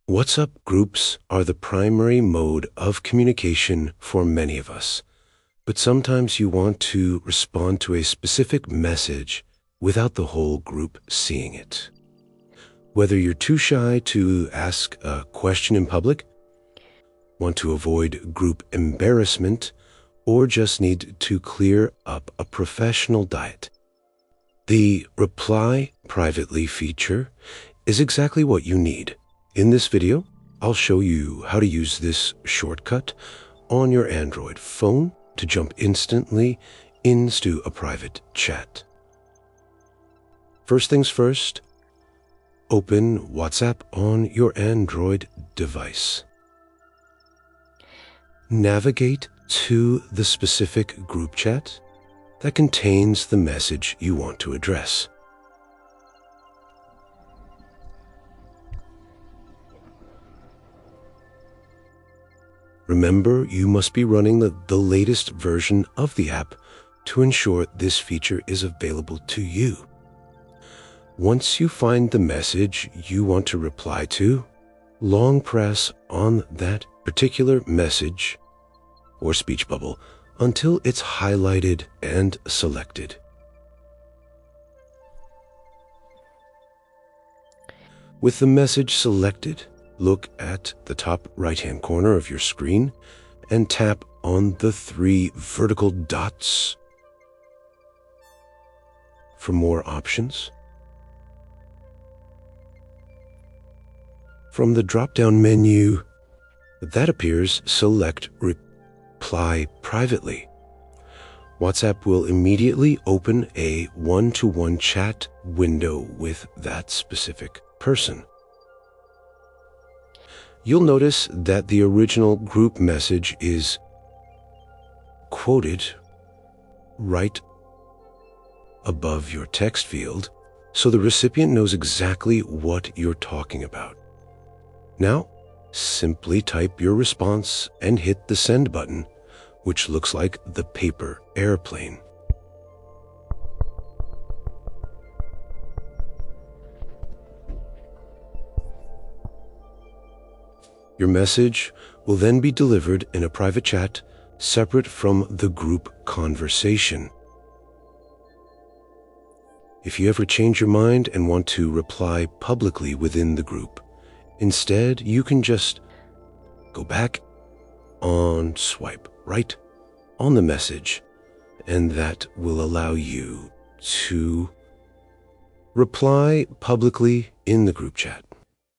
WhatsApp groups are the primary mode of communication for many of us, but sometimes you want to respond to a specific message without the whole group seeing it. Whether you're too shy to ask a question in public, want to avoid group embarrassment, or just need to clear up a professional diet, the Reply Privately feature is exactly what you need. In this video, I'll show you how to use this shortcut on your Android phone to jump instantly into a private chat. First things first, open WhatsApp on your Android device. Navigate to the specific group chat that contains the message you want to address. Remember, you must be running the latest version of the app to ensure this feature is available to you. Once you find the message you want to reply to, long press on that particular message or speech bubble until it's highlighted and selected. With the message selected, look at the top right-hand corner of your screen and tap on the 3 vertical dots for more options. From the drop-down menu that appears, select Reply Privately. WhatsApp will immediately open a one-to-one chat window with that specific person. You'll notice that the original group message is quoted right above your text field, so the recipient knows exactly what you're talking about. Now, simply type your response and hit the send button, which looks like the paper airplane. Your message will then be delivered in a private chat separate from the group conversation. If you ever change your mind and want to reply publicly within the group, instead you can just go back on swipe right on the message, and that will allow you to reply publicly in the group chat.